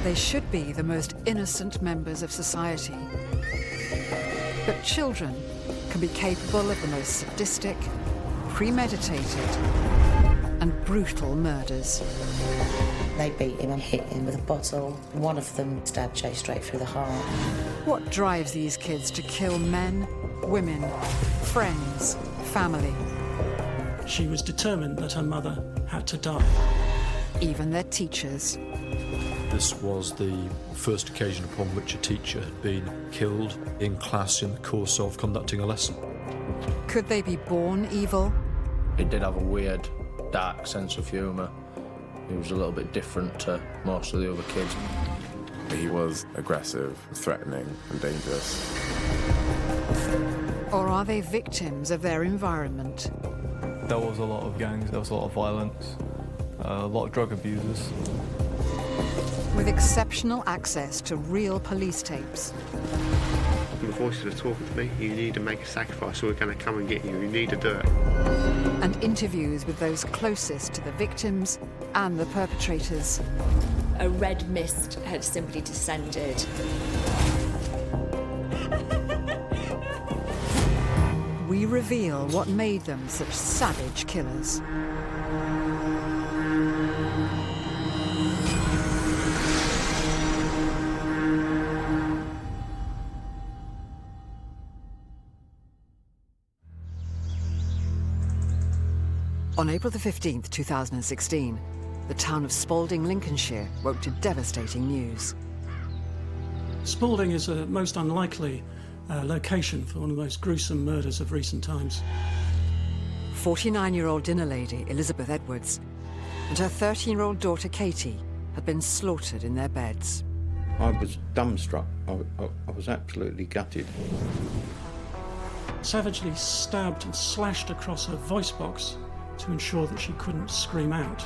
They should be the most innocent members of society. But children can be capable of the most sadistic, premeditated, and brutal murders. They beat him and hit him with a bottle. One of them stabbed Jay straight through the heart. What drives these kids to kill men, women, friends, family? She was determined that her mother had to die. Even their teachers. This was the first occasion upon which a teacher had been killed in class in the course of conducting a lesson. Could they be born evil? He did have a weird, dark sense of humour. He was a little bit different to most of the other kids. He was aggressive, threatening and dangerous. Or are they victims of their environment? There was a lot of gangs, there was a lot of violence, a lot of drug abusers. With exceptional access to real police tapes. The voices are talking to me. You need to make a sacrifice or we're going to come and get you. You need to do it. And interviews with those closest to the victims and the perpetrators. A red mist had simply descended. We reveal what made them such savage killers. On April the 15th, 2016, the town of Spalding, Lincolnshire, woke to devastating news. Spalding is a most unlikely location for one of the most gruesome murders of recent times. 49-year-old dinner lady Elizabeth Edwards and her 13-year-old daughter Katie had been slaughtered in their beds. I was dumbstruck. I was absolutely gutted. Savagely stabbed and slashed across her voice box to ensure that she couldn't scream out.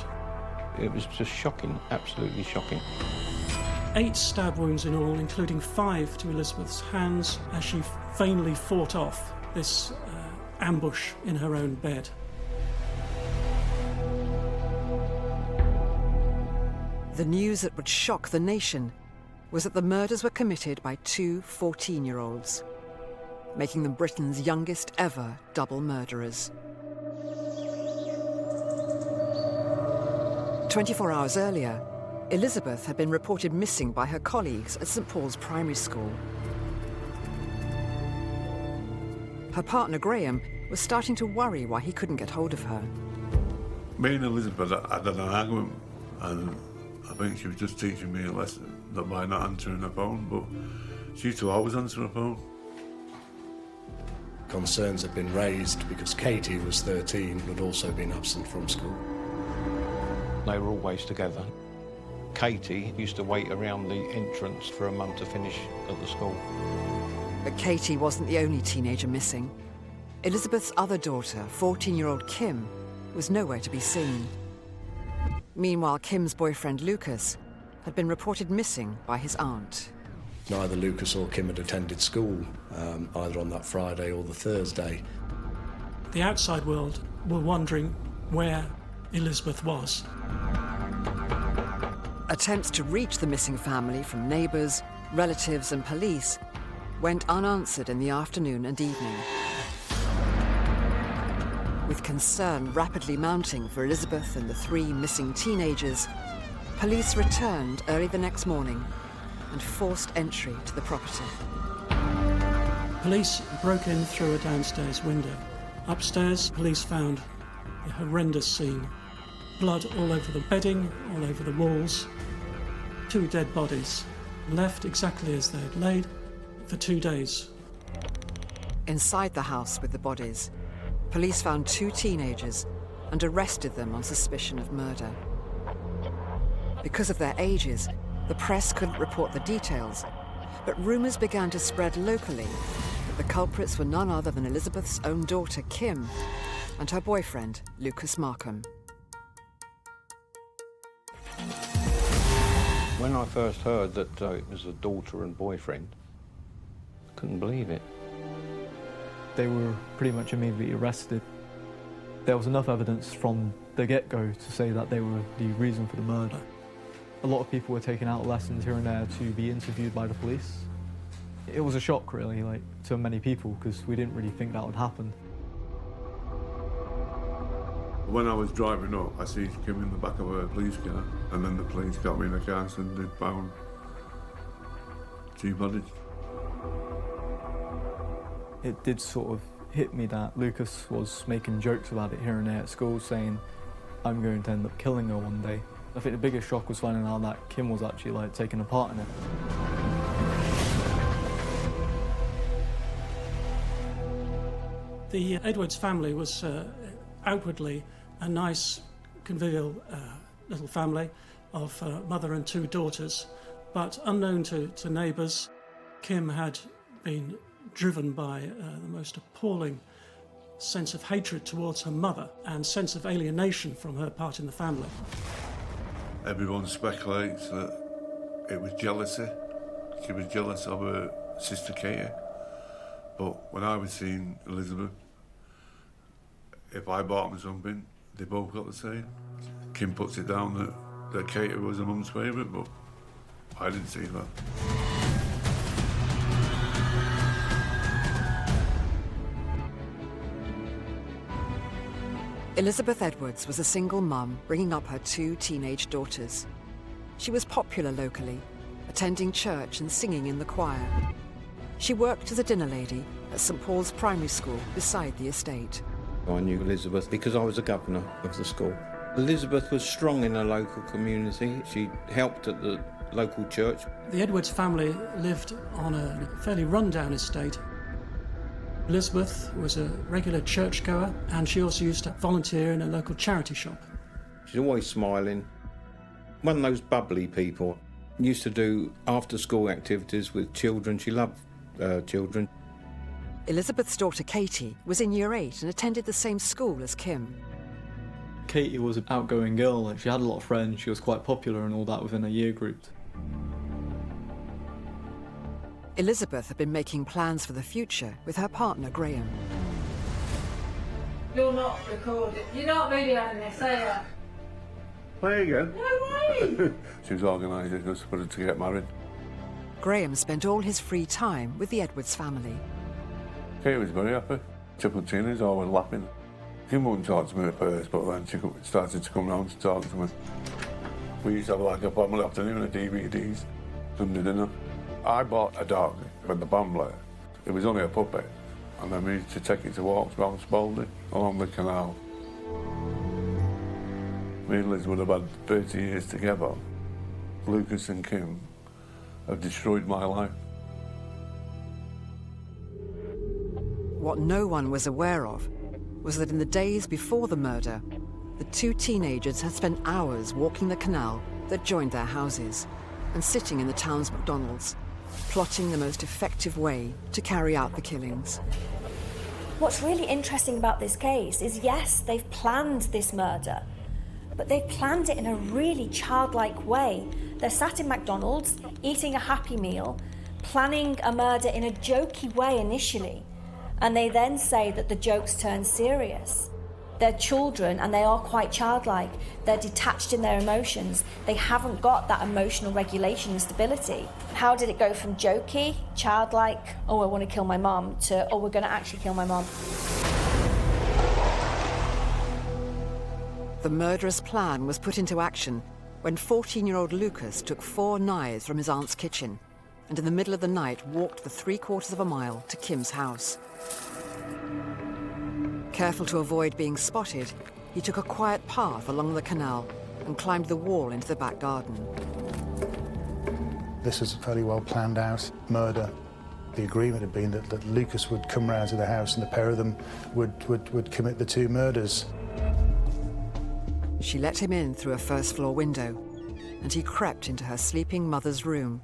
It was just shocking, absolutely shocking. 8 stab wounds in all, including 5 to Elizabeth's hands as she vainly fought off this ambush in her own bed. The news that would shock the nation was that the murders were committed by 2 14-year-olds, making them Britain's youngest ever double murderers. 24 hours earlier, Elizabeth had been reported missing by her colleagues at St Paul's Primary School. Her partner Graham was starting to worry why he couldn't get hold of her. Me and Elizabeth had an argument, and I think she was just teaching me a lesson that by not answering her phone, but she used to always answer her phone. Concerns had been raised because Katie was 13 and had also been absent from school. They were always together. Katie used to wait around the entrance for her mum to finish at the school. But Katie wasn't the only teenager missing. Elizabeth's other daughter, 14-year-old Kim, was nowhere to be seen. Meanwhile, Kim's boyfriend Lucas had been reported missing by his aunt. Neither Lucas or Kim had attended school, either on that Friday or the Thursday. The outside world were wondering where Elizabeth was. Attempts to reach the missing family from neighbours, relatives and police went unanswered in the afternoon and evening. With concern rapidly mounting for Elizabeth and the 3 missing teenagers, police returned early the next morning and forced entry to the property. Police broke in through a downstairs window. Upstairs, police found a horrendous scene. Blood all over the bedding, all over the walls. 2 dead bodies, left exactly as they had laid for 2 days. Inside the house with the bodies, police found 2 teenagers and arrested them on suspicion of murder. Because of their ages, the press couldn't report the details, but rumours began to spread locally that the culprits were none other than Elizabeth's own daughter, Kim, and her boyfriend, Lucas Markham. When I first heard that it was a daughter and boyfriend, I couldn't believe it. They were pretty much immediately arrested. There was enough evidence from the get-go to say that they were the reason for the murder. A lot of people were taking out lessons here and there to be interviewed by the police. It was a shock, really, like, to many people, because we didn't really think that would happen. When I was driving up, I see Kim in the back of a police car, and then the police got me in the car and they found 2 bodies. It did sort of hit me that Lucas was making jokes about it here and there at school, saying, I'm going to end up killing her one day. I think the biggest shock was finding out that Kim was actually, like, taking a part in it. The Edwards family was outwardly a nice, convivial little family of mother and 2 daughters, but unknown to neighbours, Kim had been driven by the most appalling sense of hatred towards her mother and sense of alienation from her part in the family. Everyone speculates that it was jealousy. She was jealous of her sister Katie. But when I was seeing Elizabeth, if I bought them something, they both got the same. Kim puts it down that Katie was her mum's favourite, but I didn't see that. Elizabeth Edwards was a single mum bringing up her 2 teenage daughters. She was popular locally, attending church and singing in the choir. She worked as a dinner lady at St Paul's Primary School beside the estate. I knew Elizabeth because I was the governor of the school. Elizabeth was strong in her local community. She helped at the local church. The Edwards family lived on a fairly run-down estate. Elizabeth was a regular churchgoer, and she also used to volunteer in a local charity shop. She's always smiling. One of those bubbly people. Used to do after-school activities with children. She loved children. Elizabeth's daughter Katie was in Year 8 and attended the same school as Kim. Katie was an outgoing girl, like, she had a lot of friends, she was quite popular and all that within her year group. Elizabeth had been making plans for the future with her partner Graham. You're not recorded. You're not videoing this, are you? There you go. No way! She was organising us for her to get married. Graham spent all his free time with the Edwards family. Kate was very happy. Triple Tina's always laughing. Kim wouldn't talk to me at first, but then she started to come round to talk to me. We used to have like a family afternoon of DVDs, Sunday dinner. I bought a dog with the family. It was only a puppy, and then we used to take it to walks around Spalding, along the canal. Me and Liz would have had 30 years together. Lucas and Kim have destroyed my life. What no one was aware of was that in the days before the murder, the 2 teenagers had spent hours walking the canal that joined their houses and sitting in the town's McDonald's, plotting the most effective way to carry out the killings. What's really interesting about this case is, yes, they've planned this murder, but they've planned it in a really childlike way. They're sat in McDonald's, eating a Happy Meal, planning a murder in a jokey way initially, and they then say that the jokes turn serious. They're children and they are quite childlike. They're detached in their emotions. They haven't got that emotional regulation and stability. How did it go from jokey, childlike, oh, I want to kill my mum, to, oh, we're going to actually kill my mum? The murderous plan was put into action when 14-year-old Lucas took 4 knives from his aunt's kitchen and in the middle of the night walked for 3/4 of a mile to Kim's house. Careful to avoid being spotted, he took a quiet path along the canal and climbed the wall into the back garden. This was a fairly well planned out murder. The agreement had been that Lucas would come round to the house and the pair of them would commit the 2 murders. She let him in through a first-floor window, and he crept into her sleeping mother's room,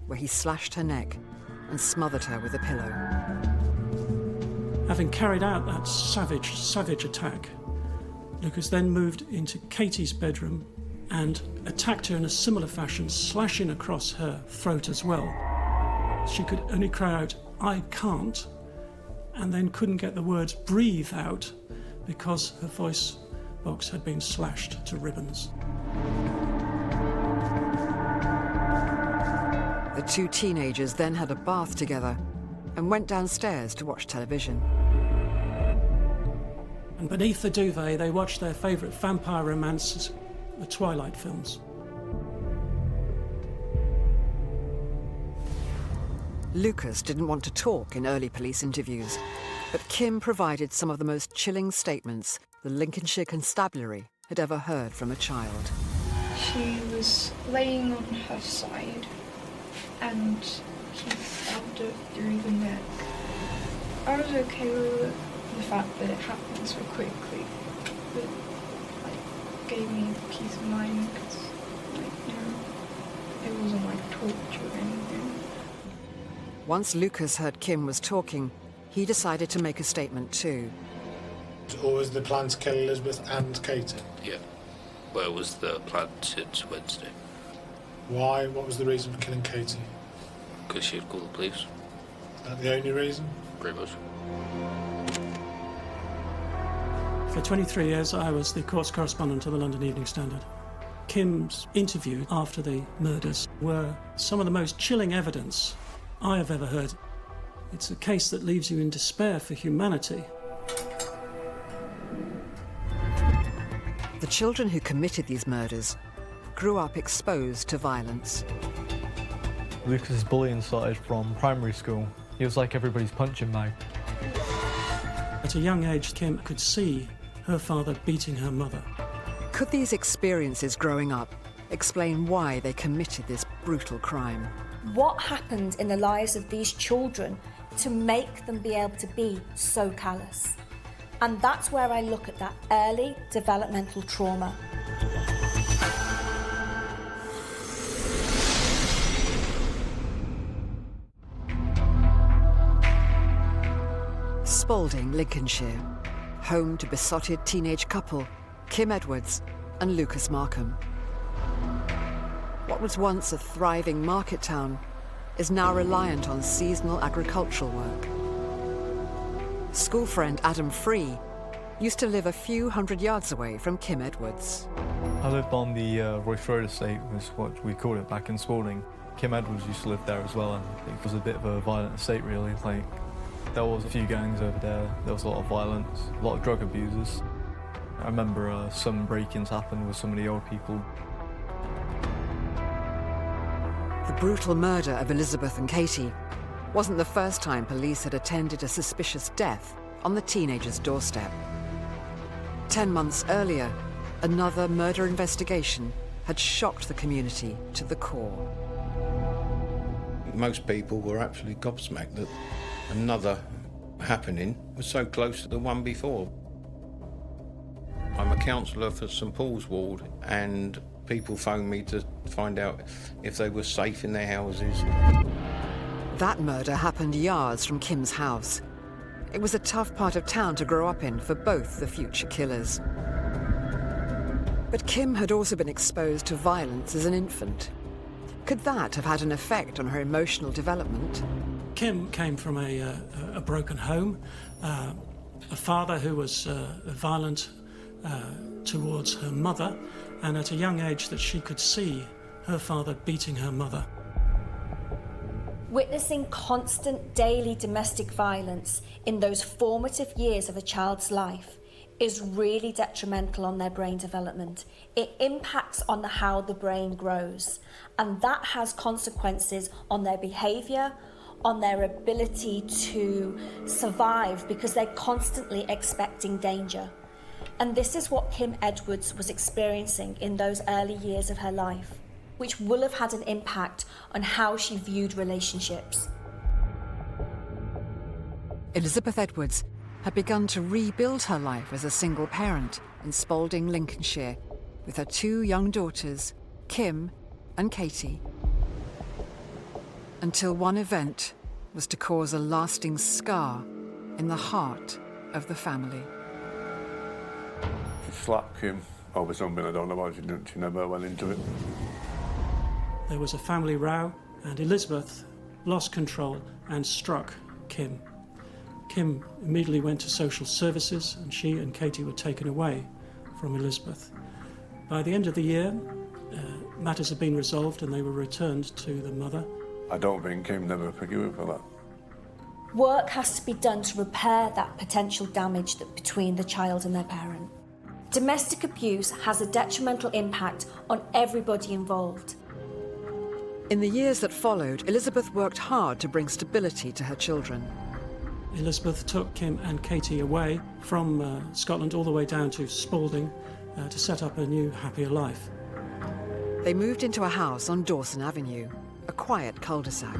where he slashed her neck and smothered her with a pillow. Having carried out that savage attack, Lucas then moved into Katie's bedroom and attacked her in a similar fashion, slashing across her throat as well. She could only cry out, "I can't," and then couldn't get the words "breathe" out because her voice box had been slashed to ribbons. two teenagers then had a bath together and went downstairs to watch television. And beneath the duvet, they watched their favourite vampire romances, the Twilight films. Lucas didn't want to talk in early police interviews, but Kim provided some of the most chilling statements the Lincolnshire Constabulary had ever heard from a child. She was laying on her side and he stabbed her through the neck. I was okay with the fact that it happened so quickly, but gave me peace of mind because it wasn't like torture or anything. Once Lucas heard Kim was talking, he decided to make a statement too. Or was the plan to kill Elizabeth and Katie? Yeah. Where was the plan since Wednesday? Why? What was the reason for killing Katie? Because she'd call the police. Is that the only reason? Pretty much. For 23 years, I was the courts correspondent of the London Evening Standard. Kim's interview after the murders were some of the most chilling evidence I have ever heard. It's a case that leaves you in despair for humanity. The children who committed these murders grew up exposed to violence. Lucas's bullying started from primary school. He was like everybody's punching bag. At a young age, Kim could see her father beating her mother. Could these experiences growing up explain why they committed this brutal crime? What happened in the lives of these children to make them be able to be so callous? And that's where I look at that early developmental trauma. Spalding, Lincolnshire, home to besotted teenage couple Kim Edwards and Lucas Markham. What was once a thriving market town is now reliant on seasonal agricultural work. School friend Adam Free used to live a few hundred yards away from Kim Edwards. I lived on the Royce Road estate, was what we called it back in Spalding. Kim Edwards used to live there as well, and it was a bit of a violent estate really. There was a few gangs over there was a lot of violence, a lot of drug abusers. I remember some break-ins happened with some of the old people. The brutal murder of Elizabeth and Katie wasn't the first time police had attended a suspicious death on the teenagers' doorstep. 10 months earlier, another murder investigation had shocked the community to the core. Most people were absolutely gobsmacked that another happening was so close to the one before. I'm a counsellor for St Paul's ward, and people phone me to find out if they were safe in their houses. That murder happened yards from Kim's house. It was a tough part of town to grow up in for both the future killers. But Kim had also been exposed to violence as an infant. Could that have had an effect on her emotional development? Kim came from a broken home, a father who was violent towards her mother, and at a young age that she could see her father beating her mother. Witnessing constant daily domestic violence in those formative years of a child's life is really detrimental on their brain development. It impacts on how the brain grows, and that has consequences on their behaviour, on their ability to survive, because they're constantly expecting danger. And this is what Kim Edwards was experiencing in those early years of her life, which will have had an impact on how she viewed relationships. Elizabeth Edwards had begun to rebuild her life as a single parent in Spalding, Lincolnshire, with her two young daughters, Kim and Katie. Until one event was to cause a lasting scar in the heart of the family. She slapped Kim over something I don't know why she never went into it. There was a family row, and Elizabeth lost control and struck Kim. Kim immediately went to social services, and she and Katie were taken away from Elizabeth. By the end of the year, matters had been resolved and they were returned to the mother. I don't think Kim never forgive her for that. Work has to be done to repair that potential damage between the child and their parent. Domestic abuse has a detrimental impact on everybody involved. In the years that followed, Elizabeth worked hard to bring stability to her children. Elizabeth took Kim and Katie away from Scotland all the way down to Spalding to set up a new, happier life. They moved into a house on Dawson Avenue, a quiet cul-de-sac.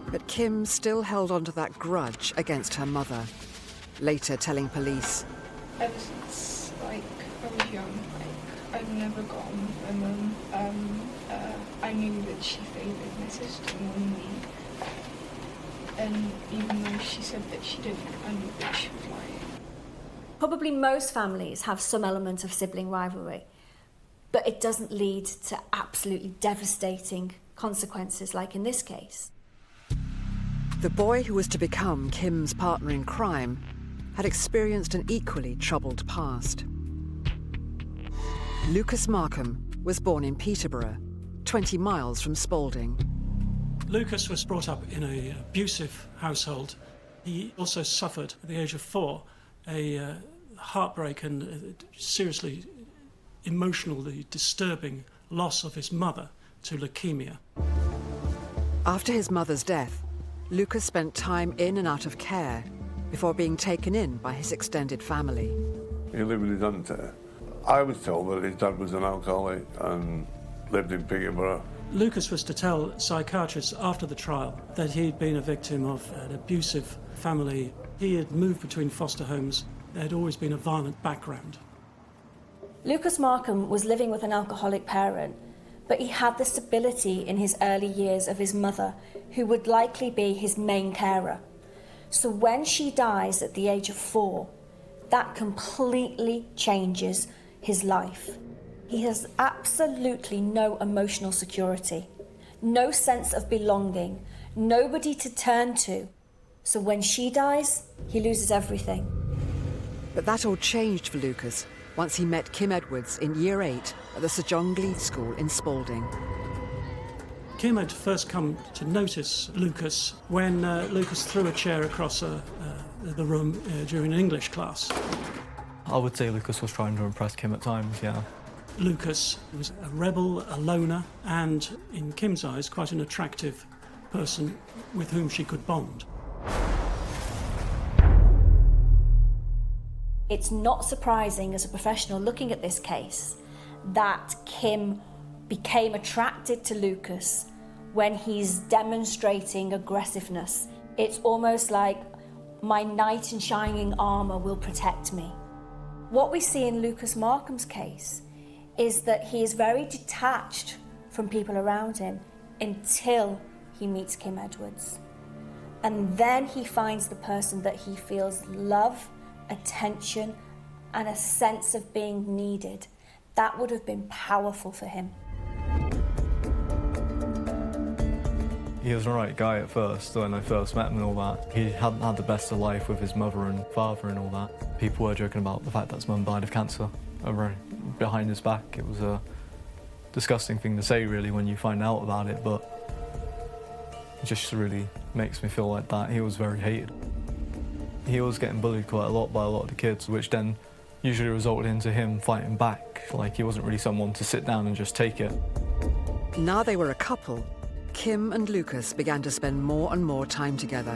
But Kim still held on to that grudge against her mother, later telling police, ever since, I was young, I've never got on with my mum. I knew that she favoured my sister more than me. And even though she said that she didn't, I knew that she was lying. Probably most families have some element of sibling rivalry, but it doesn't lead to absolutely devastating consequences like in this case. The boy who was to become Kim's partner in crime had experienced an equally troubled past. Lucas Markham was born in Peterborough, 20 miles from Spalding. Lucas was brought up in an abusive household. He also suffered, at the age of 4, a heartbreak and seriously emotionally disturbing loss of his mother to leukemia. After his mother's death, Lucas spent time in and out of care before being taken in by his extended family. He lived with his auntie. I was told that his dad was an alcoholic and lived in Peterborough. Lucas was to tell psychiatrists after the trial that he'd been a victim of an abusive family. He had moved between foster homes. There had always been a violent background. Lucas Markham was living with an alcoholic parent, but he had the stability in his early years of his mother, who would likely be his main carer. So when she dies at the age of 4, that completely changes his life. He has absolutely no emotional security, no sense of belonging, nobody to turn to. So when she dies, he loses everything. But that all changed for Lucas once he met Kim Edwards in Year 8 at the Sir John Gleed School in Spalding. Kim had first come to notice Lucas when Lucas threw a chair across the room during an English class. I would say Lucas was trying to impress Kim at times, yeah. Lucas was a rebel, a loner, and in Kim's eyes, quite an attractive person with whom she could bond. It's not surprising as a professional looking at this case that Kim became attracted to Lucas when he's demonstrating aggressiveness. It's almost like my knight in shining armour will protect me. What we see in Lucas Markham's case is that he is very detached from people around him until he meets Kim Edwards. And then he finds the person that he feels love, attention, and a sense of being needed. That would have been powerful for him. He was a right guy at first, when I first met him and all that. He hadn't had the best of life with his mother and father and all that. People were joking about the fact that his mum died of cancer over behind his back. It was a disgusting thing to say, really, when you find out about it, but it just really makes me feel like that. He was very hated. He was getting bullied quite a lot by a lot of the kids, which then usually resulted into him fighting back. Like, he wasn't really someone to sit down and just take it. Now they were a couple, Kim and Lucas began to spend more and more time together.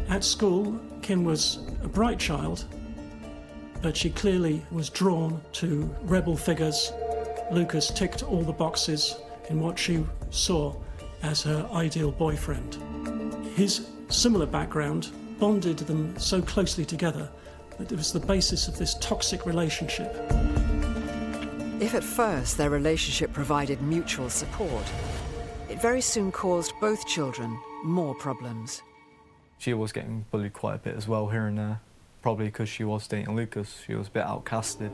At school, Kim was a bright child, but she clearly was drawn to rebel figures. Lucas ticked all the boxes in what she saw as her ideal boyfriend. His similar background bonded them so closely together that it was the basis of this toxic relationship. If at first their relationship provided mutual support, it very soon caused both children more problems. She was getting bullied quite a bit as well here and there, probably because she was dating Lucas. She was a bit outcasted.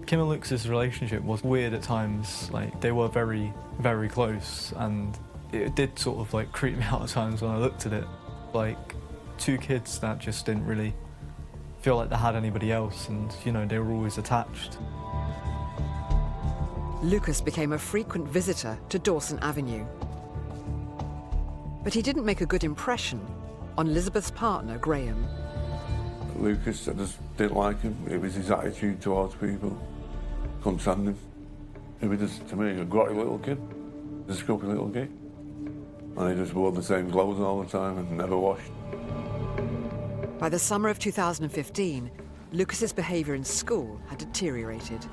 Kim and Lucas's relationship was weird at times. Like, they were very, very close, and it did sort of like creep me out at times when I looked at it. Like, two kids that just didn't really feel like they had anybody else, and, you know, they were always attached. Lucas became a frequent visitor to Dawson Avenue. But he didn't make a good impression on Elizabeth's partner, Graham. Lucas, I just didn't like him. It was his attitude towards people. Couldn't stand him. He was just, to me, a grotty little kid. A scruffy little kid. And he just wore the same clothes all the time and never washed. By the summer of 2015, Lucas's behaviour in school had deteriorated.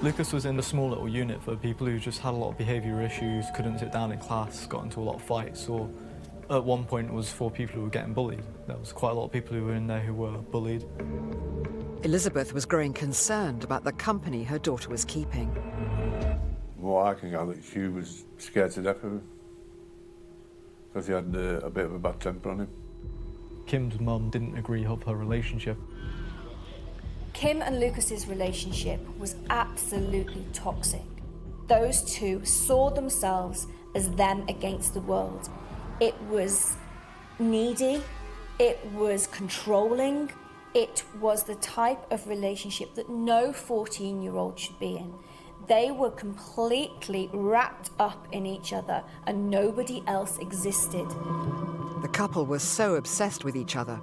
Lucas was in a small little unit for people who just had a lot of behaviour issues, couldn't sit down in class, got into a lot of fights, or at one point it was for people who were getting bullied. There was quite a lot of people who were in there who were bullied. Elizabeth was growing concerned about the company her daughter was keeping. Well, I can gather she was scared to death of him. Because he had a bit of a bad temper on him. Kim's mum didn't agree of her relationship. Kim and Lucas's relationship was absolutely toxic. Those two saw themselves as them against the world. It was needy, it was controlling, it was the type of relationship that no 14-year-old should be in. They were completely wrapped up in each other and nobody else existed. The couple were so obsessed with each other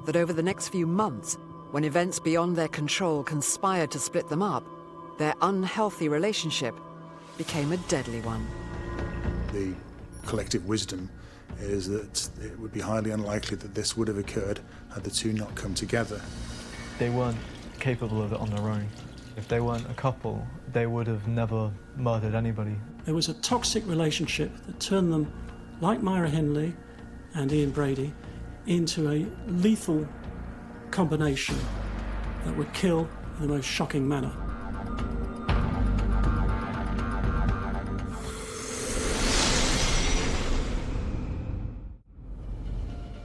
that over the next few months, when events beyond their control conspired to split them up, their unhealthy relationship became a deadly one. The collective wisdom is that it would be highly unlikely that this would have occurred had the two not come together. They weren't capable of it on their own. If they weren't a couple, they would have never murdered anybody. There was a toxic relationship that turned them, like Myra Hindley and Ian Brady, into a lethal combination that would kill in the most shocking manner.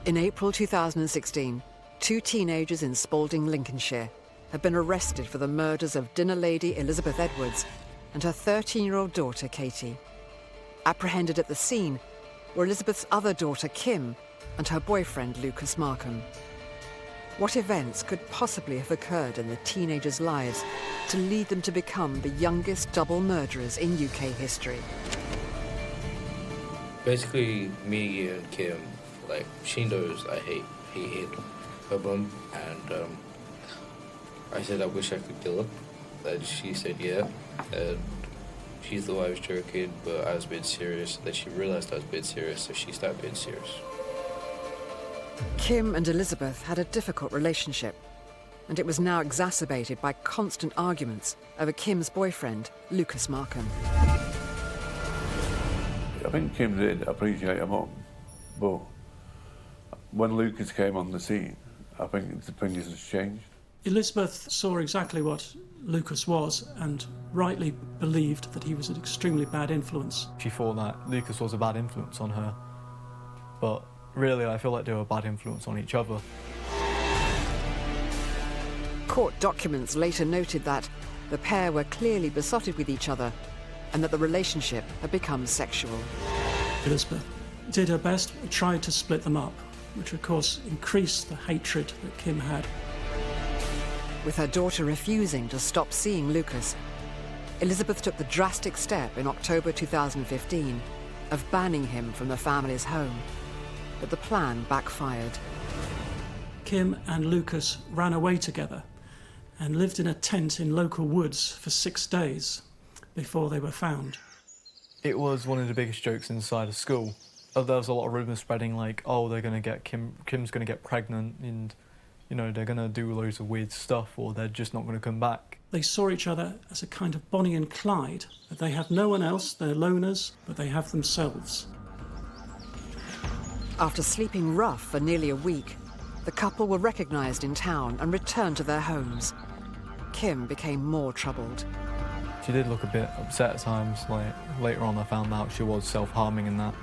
In April 2016, two teenagers in Spalding, Lincolnshire, had been arrested for the murders of dinner lady Elizabeth Edwards and her 13-year-old daughter, Katie. Apprehended at the scene were Elizabeth's other daughter, Kim, and her boyfriend, Lucas Markham. What events could possibly have occurred in the teenagers' lives to lead them to become the youngest double murderers in UK history? Basically, me and Kim, like, she knows he hit her mum, and I said I wish I could kill her, and she said yeah, and she thought I was joking, but I was being serious. Then she realised I was being serious, so she started being serious. Kim and Elizabeth had a difficult relationship, and it was now exacerbated by constant arguments over Kim's boyfriend, Lucas Markham. I think Kim did appreciate her mum, but when Lucas came on the scene, I think the thing has changed. Elizabeth saw exactly what Lucas was and rightly believed that he was an extremely bad influence. She thought that Lucas was a bad influence on her, but really I feel like they were a bad influence on each other. Court documents later noted that the pair were clearly besotted with each other and that the relationship had become sexual. Elizabeth did her best, tried to split them up, which of course increased the hatred that Kim had. With her daughter refusing to stop seeing Lucas, Elizabeth took the drastic step in October 2015 of banning him from the family's home. But the plan backfired. Kim and Lucas ran away together and lived in a tent in local woods for 6 days before they were found. It was one of the biggest jokes inside of school. There was a lot of rumours spreading like, oh, they're going to get Kim's going to get pregnant and, you know, they're going to do loads of weird stuff or they're just not going to come back. They saw each other as a kind of Bonnie and Clyde. That they have no one else, they're loners, but they have themselves. After sleeping rough for nearly a week, the couple were recognised in town and returned to their homes. Kim became more troubled. She did look a bit upset at times. Like, later on I found out she was self-harming and that.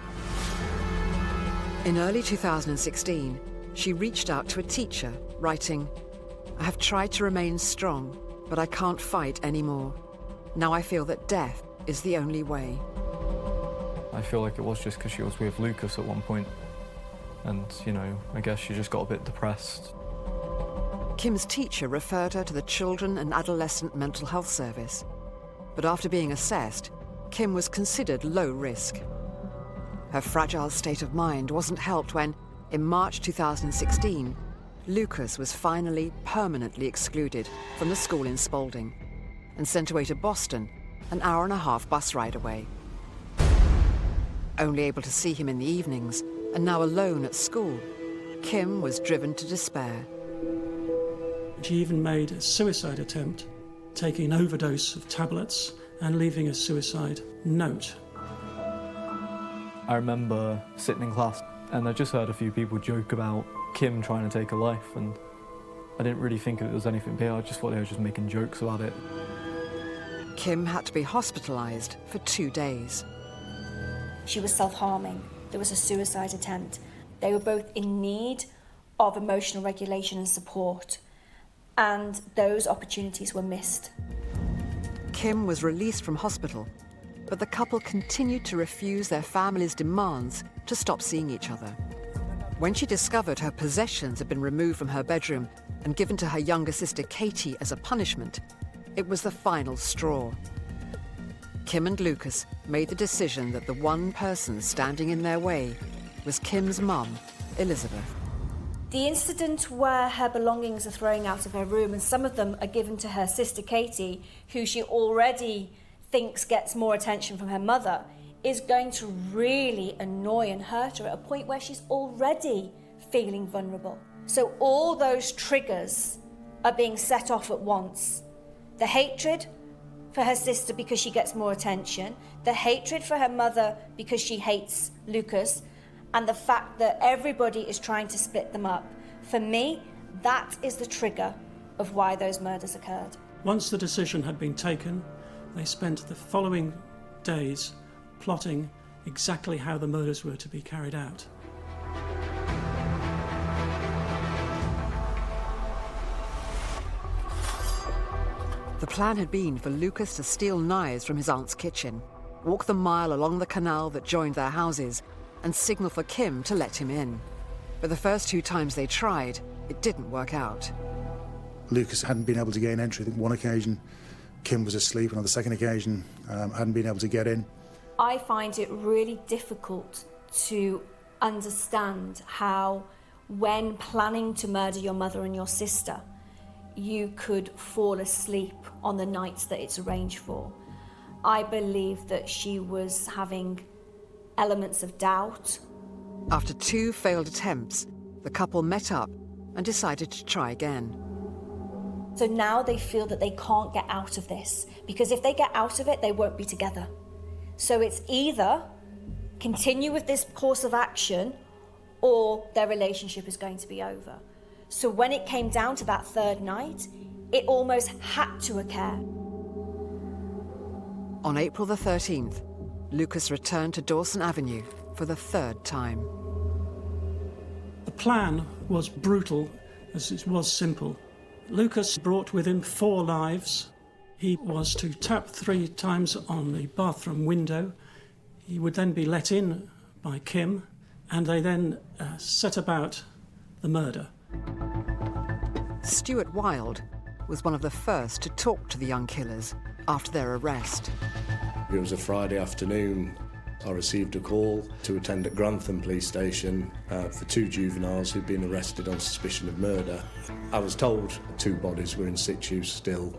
In early 2016, she reached out to a teacher, writing, "I have tried to remain strong, but I can't fight anymore. Now I feel that death is the only way." I feel like it was just because she was with Lucas at one point. And, you know, I guess she just got a bit depressed. Kim's teacher referred her to the Children and Adolescent Mental Health Service. But after being assessed, Kim was considered low risk. Her fragile state of mind wasn't helped when, in March 2016, Lucas was finally permanently excluded from the school in Spalding and sent away to Boston, an hour-and-a-half bus ride away. Only able to see him in the evenings, and now alone at school, Kim was driven to despair. She even made a suicide attempt, taking an overdose of tablets and leaving a suicide note. I remember sitting in class and I just heard a few people joke about Kim trying to take her life, and I didn't really think it was anything big. I just thought they were just making jokes about it. Kim had to be hospitalised for 2 days. She was self-harming. There was a suicide attempt. They were both in need of emotional regulation and support, and those opportunities were missed. Kim was released from hospital, but the couple continued to refuse their family's demands to stop seeing each other. When she discovered her possessions had been removed from her bedroom and given to her younger sister Katie as a punishment, it was the final straw. Kim and Lucas made the decision that the one person standing in their way was Kim's mum, Elizabeth. The incident where her belongings are thrown out of her room and some of them are given to her sister Katie, who she already thinks gets more attention from her mother, is going to really annoy and hurt her at a point where she's already feeling vulnerable. So all those triggers are being set off at once. The hatred for her sister because she gets more attention, the hatred for her mother because she hates Lucas, and the fact that everybody is trying to split them up. For me, that is the trigger of why those murders occurred. Once the decision had been taken, they spent the following days plotting exactly how the murders were to be carried out. The plan had been for Lucas to steal knives from his aunt's kitchen, walk the mile along the canal that joined their houses, and signal for Kim to let him in. But the first 2 times they tried, it didn't work out. Lucas hadn't been able to gain entry. I think one occasion Kim was asleep, and on the second occasion hadn't been able to get in. I find it really difficult to understand how, when planning to murder your mother and your sister, you could fall asleep on the nights that it's arranged for. I believe that she was having elements of doubt. After 2 failed attempts, the couple met up and decided to try again. So now they feel that they can't get out of this, because if they get out of it, they won't be together. So it's either continue with this course of action or their relationship is going to be over. So when it came down to that 3rd night, it almost had to occur. On April the 13th, Lucas returned to Dawson Avenue for the 3rd time. The plan was brutal as it was simple. Lucas brought with him 4 knives. He was to tap 3 times on the bathroom window. He would then be let in by Kim, and they then set about the murder. Stuart Wilde was one of the first to talk to the young killers after their arrest. It was a Friday afternoon. I received a call to attend at Grantham Police Station for 2 juveniles who'd been arrested on suspicion of murder. I was told 2 bodies were in situ still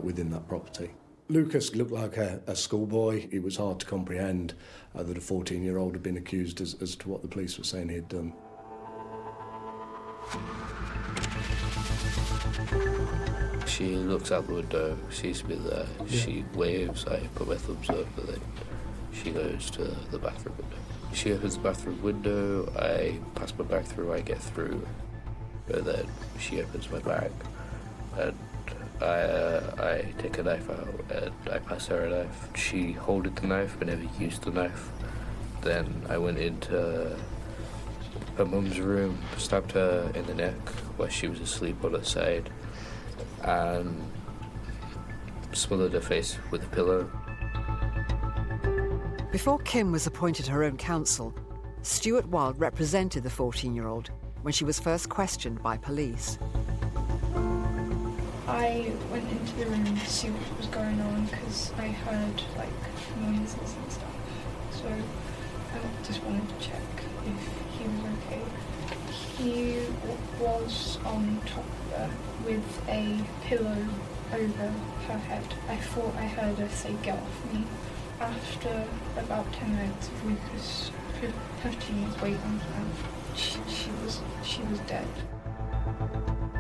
within that property. Lucas looked like a schoolboy. It was hard to comprehend that a 14-year-old had been accused as to what the police were saying he'd done. She looks out the window, sees me there, she waves, I put my thumbs up, and then she goes to the bathroom window. She opens the bathroom window, I pass my bag through, I get through, and then she opens my bag, and I take a knife out, and I pass her a knife. She holded the knife, but never used the knife. Then I went into her mum's room, stabbed her in the neck where she was asleep on her side, and smothered her face with a pillow. Before Kim was appointed her own counsel, Stuart Wilde represented the 14-year-old when she was first questioned by police. I I went into the room to see what was going on because I heard like noises and stuff. So I just wanted to check if he was okay. He was on top of her with a pillow over her head. I thought I heard her say, "Get off me." After about 10 minutes of Lucas putting his weight on her, she was dead.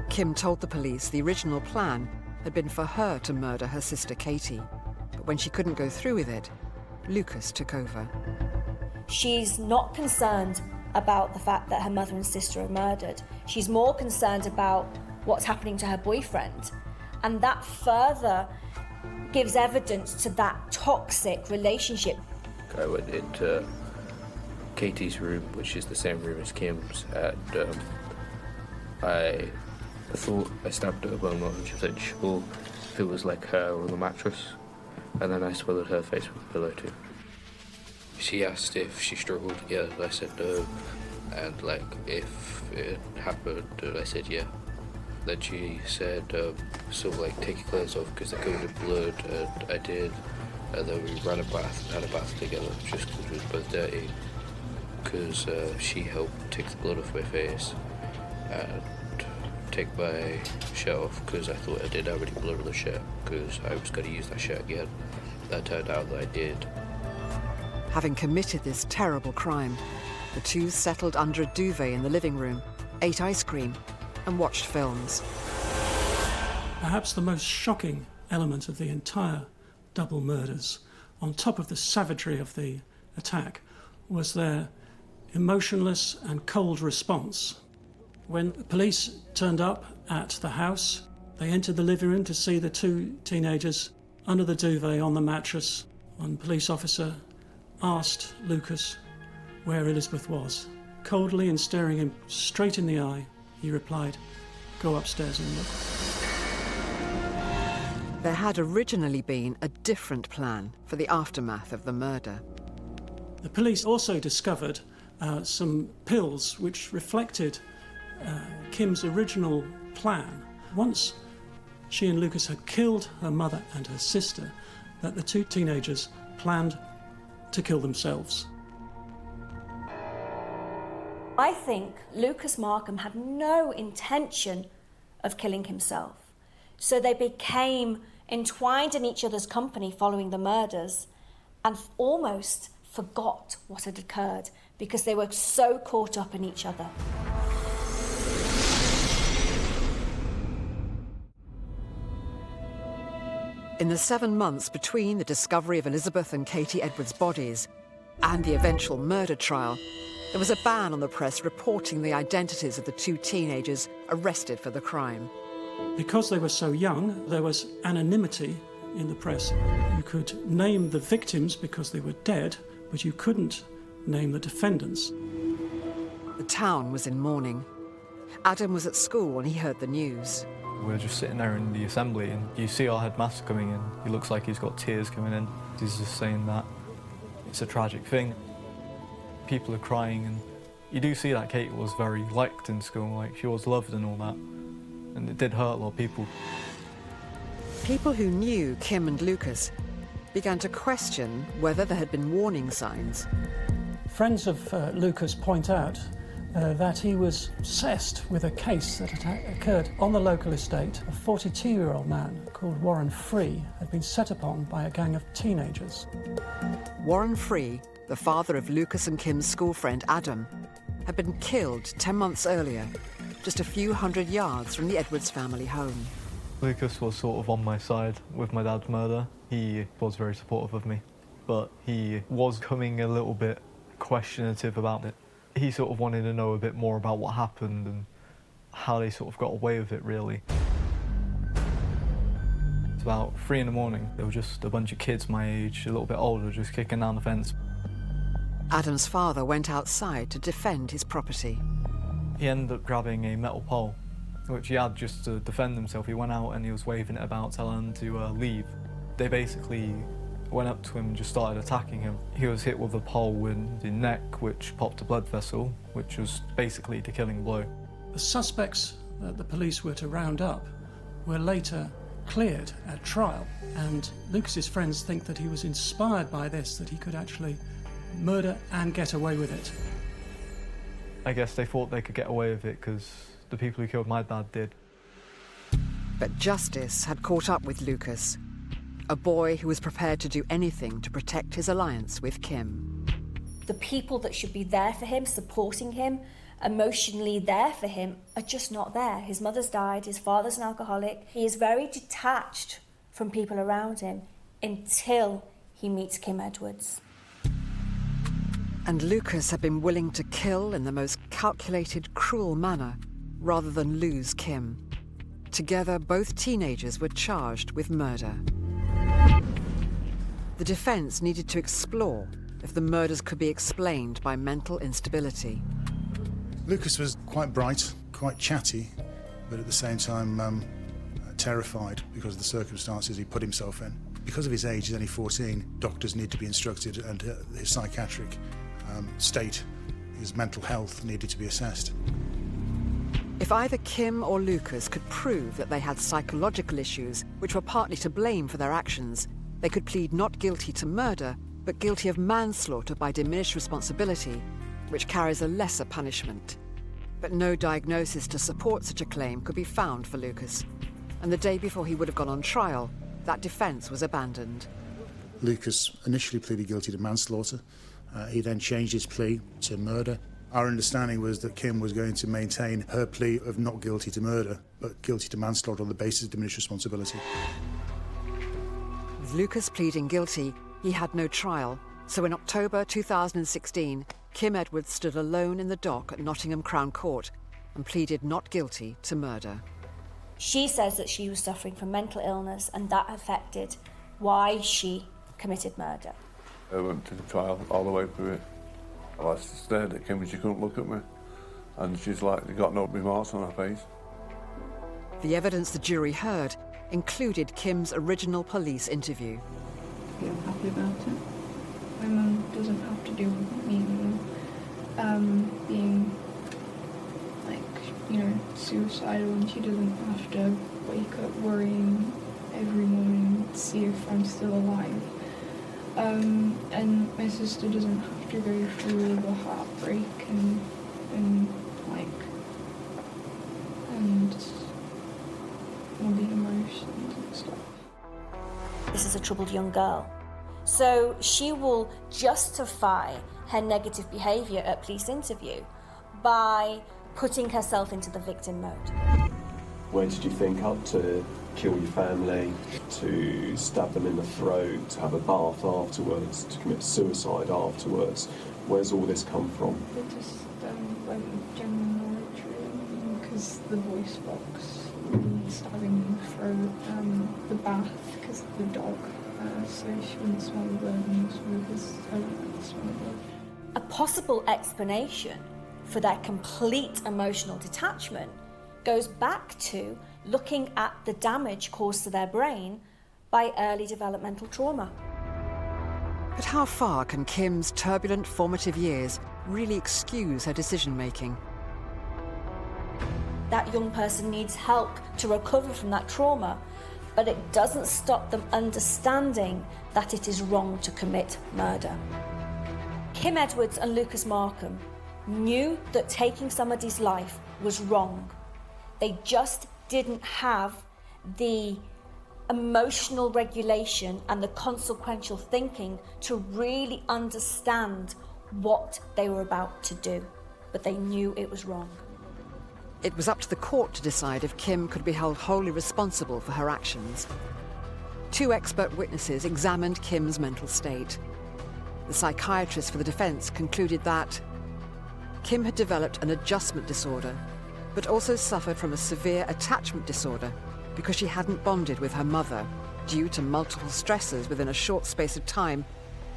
Kim told the police the original plan had been for her to murder her sister Katie, but when she couldn't go through with it, Lucas took over. She's not concerned about the fact that her mother and sister are murdered. She's more concerned about what's happening to her boyfriend, and that further gives evidence to that toxic relationship. I went into Katie's room, which is the same room as Kim's, and I thought I stabbed her, but I'm not 100% sure if it was like her on the mattress, and then I swallowed her face with a pillow too. She asked if she struggled to get it, I said no, and like if it happened, I said yeah. Then she said, so like take your clothes off because they're covered in blood, and I did, and then we ran a bath and had a bath together just because we were both dirty, because she helped take the blood off my face and take my shirt off because I thought I did have any blood on the shirt because I was going to use that shirt again. That turned out that I did. Having committed this terrible crime, the two settled under a duvet in the living room, ate ice cream, and watched films. Perhaps the most shocking element of the entire double murders, on top of the savagery of the attack, was their emotionless and cold response. When the police turned up at the house, they entered the living room to see the two teenagers under the duvet on the mattress. One police officer asked Lucas where Elizabeth was. Coldly and staring him straight in the eye, he replied, "Go upstairs and look." There had originally been a different plan for the aftermath of the murder. The police also discovered some pills which reflected Kim's original plan. Once she and Lucas had killed her mother and her sister, that the two teenagers planned to kill themselves. I think Lucas Markham had no intention of killing himself. So they became entwined in each other's company following the murders and almost forgot what had occurred because they were so caught up in each other. In the 7 months between the discovery of Elizabeth and Katie Edwards' bodies and the eventual murder trial, there was a ban on the press reporting the identities of the two teenagers arrested for the crime. Because they were so young, there was anonymity in the press. You could name the victims because they were dead, but you couldn't name the defendants. The town was in mourning. Adam was at school when he heard the news. We're just sitting there in the assembly and you see our headmaster coming in. He looks like he's got tears coming in. He's just saying that it's a tragic thing. People are crying, and you do see that Kate was very liked in school, like she was loved and all that. And it did hurt a lot of people. People who knew Kim and Lucas began to question whether there had been warning signs. Friends of Lucas point out that he was obsessed with a case that had occurred on the local estate. A 42-year-old man called Warren Free had been set upon by a gang of teenagers. Warren Free, the father of Lucas and Kim's school friend Adam, had been killed 10 months earlier, just a few hundred yards from the Edwards family home. Lucas was sort of on my side with my dad's murder. He was very supportive of me, but he was coming a little bit questionative about it. He sort of wanted to know a bit more about what happened and how they sort of got away with it, really. It's about 3 in the morning. There were just a bunch of kids my age, a little bit older, just kicking down the fence. Adam's father went outside to defend his property. He ended up grabbing a metal pole, which he had just to defend himself. He went out and he was waving it about, telling them to leave. They basically went up to him and just started attacking him. He was hit with a pole in the neck, which popped a blood vessel, which was basically the killing blow. The suspects that the police were to round up were later cleared at trial, and Lucas's friends think that he was inspired by this, that he could actually murder and get away with it. I guess they thought they could get away with it because the people who killed my dad did. But justice had caught up with Lucas, a boy who was prepared to do anything to protect his alliance with Kim. The people that should be there for him, supporting him, emotionally there for him, are just not there. His mother's died, his father's an alcoholic. He is very detached from people around him until he meets Kim Edwards. And Lucas had been willing to kill in the most calculated, cruel manner rather than lose Kim. Together, both teenagers were charged with murder. The defence needed to explore if the murders could be explained by mental instability. Lucas was quite bright, quite chatty, but at the same time terrified because of the circumstances he put himself in. Because of his age, he's only 14, doctors need to be instructed, and his psychiatric state, his mental health needed to be assessed. If either Kim or Lucas could prove that they had psychological issues which were partly to blame for their actions, they could plead not guilty to murder, but guilty of manslaughter by diminished responsibility, which carries a lesser punishment. But no diagnosis to support such a claim could be found for Lucas, and the day before he would have gone on trial, that defence was abandoned. Lucas initially pleaded guilty to manslaughter. He then changed his plea to murder. Our understanding was that Kim was going to maintain her plea of not guilty to murder, but guilty to manslaughter on the basis of diminished responsibility. With Lucas pleading guilty, he had no trial, so in October 2016, Kim Edwards stood alone in the dock at Nottingham Crown Court and pleaded not guilty to murder. She says that she was suffering from mental illness and that affected why she committed murder. I went to the trial all the way through it. I stared at Kim and she couldn't look at me. And she's like, got no remarks on her face. The evidence the jury heard included Kim's original police interview. Feel happy about it. My mum doesn't have to deal with me being, suicidal, and she doesn't have to wake up worrying every morning to see if I'm still alive. And my sister doesn't have to go through the heartbreak and all the emotions and stuff. This is a troubled young girl. So she will justify her negative behaviour at police interview by putting herself into the victim mode. Where did you think up to kill your family, to stab them in the throat, to have a bath afterwards, to commit suicide afterwards? Where's all this come from? It just went general oratory, because the voice box, the stabbing in the throat, the bath because of the dog, so she wouldn't smell the blood and because I don't like to smell blood. A possible explanation for their complete emotional detachment goes back to looking at the damage caused to their brain by early developmental trauma. But how far can Kim's turbulent formative years really excuse her decision-making? That young person needs help to recover from that trauma, but it doesn't stop them understanding that it is wrong to commit murder. Kim Edwards and Lucas Markham knew that taking somebody's life was wrong. They just didn't have the emotional regulation and the consequential thinking to really understand what they were about to do, but they knew it was wrong. It was up to the court to decide if Kim could be held wholly responsible for her actions. 2 expert witnesses examined Kim's mental state. The psychiatrist for the defence concluded that Kim had developed an adjustment disorder, but also suffered from a severe attachment disorder because she hadn't bonded with her mother due to multiple stressors within a short space of time,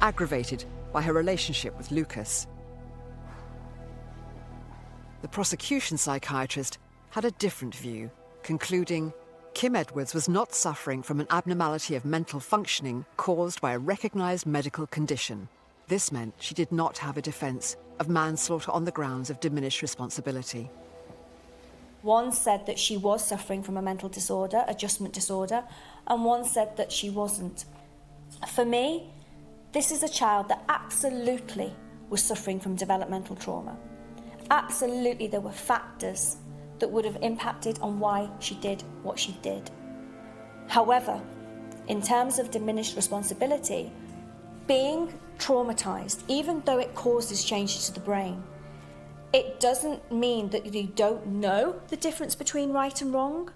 aggravated by her relationship with Lucas. The prosecution psychiatrist had a different view, concluding Kim Edwards was not suffering from an abnormality of mental functioning caused by a recognised medical condition. This meant she did not have a defence of manslaughter on the grounds of diminished responsibility. One said that she was suffering from a mental disorder, adjustment disorder, and one said that she wasn't. For me, this is a child that absolutely was suffering from developmental trauma. Absolutely, there were factors that would have impacted on why she did what she did. However, in terms of diminished responsibility, being traumatised, even though it causes changes to the brain, it doesn't mean that you don't know the difference between right and wrong,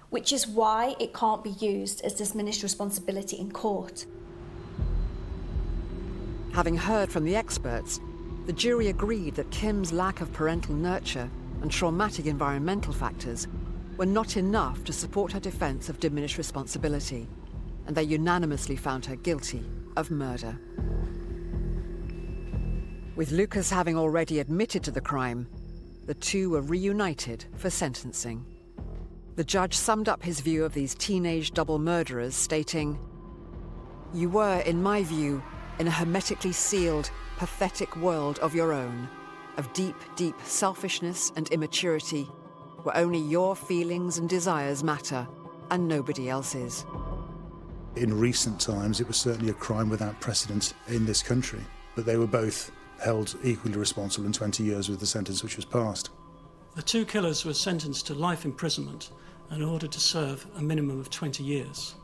which is why it can't be used as diminished responsibility in court. Having heard from the experts, the jury agreed that Kim's lack of parental nurture and traumatic environmental factors were not enough to support her defence of diminished responsibility, and they unanimously found her guilty of murder. With Lucas having already admitted to the crime, the two were reunited for sentencing. The judge summed up his view of these teenage double murderers, stating, "You were, in my view, in a hermetically sealed, pathetic world of your own, of deep, deep selfishness and immaturity, where only your feelings and desires matter, and nobody else's." In recent times, it was certainly a crime without precedent in this country, but they were both held equally responsible, and 20 years was the sentence which was passed. The two killers were sentenced to life imprisonment and ordered to serve a minimum of 20 years.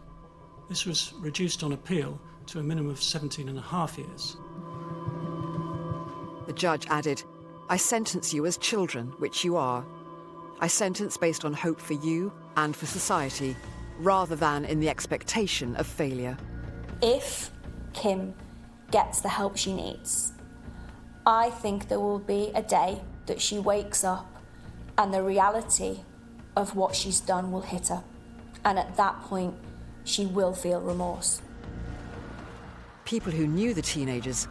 This was reduced on appeal to a minimum of 17.5 years. The judge added, "I sentence you as children, which you are. I sentence based on hope for you and for society, rather than in the expectation of failure." If Kim gets the help she needs, I think there will be a day that she wakes up and the reality of what she's done will hit her. And at that point, she will feel remorse. People who knew the teenagers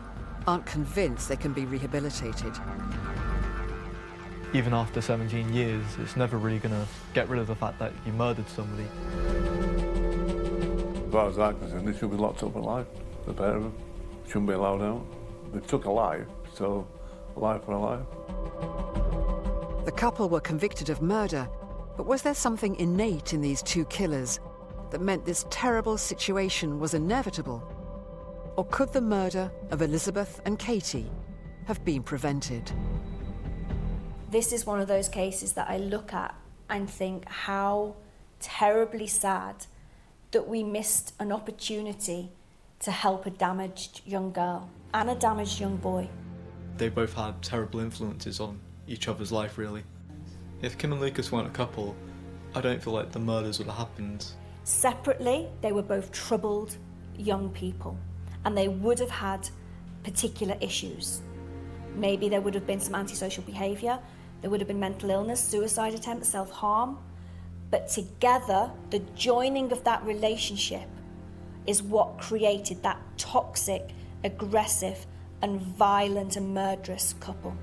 aren't convinced they can be rehabilitated. Even after 17 years, it's never really going to get rid of the fact that you murdered somebody. As far as I'm concerned, they should be locked up for life. The pair of them shouldn't be allowed out. They took a life, so a life for a life. The couple were convicted of murder, but was there something innate in these two killers that meant this terrible situation was inevitable? Or could the murder of Elizabeth and Katie have been prevented? This is one of those cases that I look at and think how terribly sad that we missed an opportunity to help a damaged young girl and a damaged young boy. They both had terrible influences on each other's life, really. If Kim and Lucas weren't a couple, I don't feel like the murders would have happened. Separately, they were both troubled young people, and they would have had particular issues. Maybe there would have been some antisocial behaviour, there would have been mental illness, suicide attempts, self-harm. But together, the joining of that relationship is what created that toxic, aggressive and violent and murderous couple.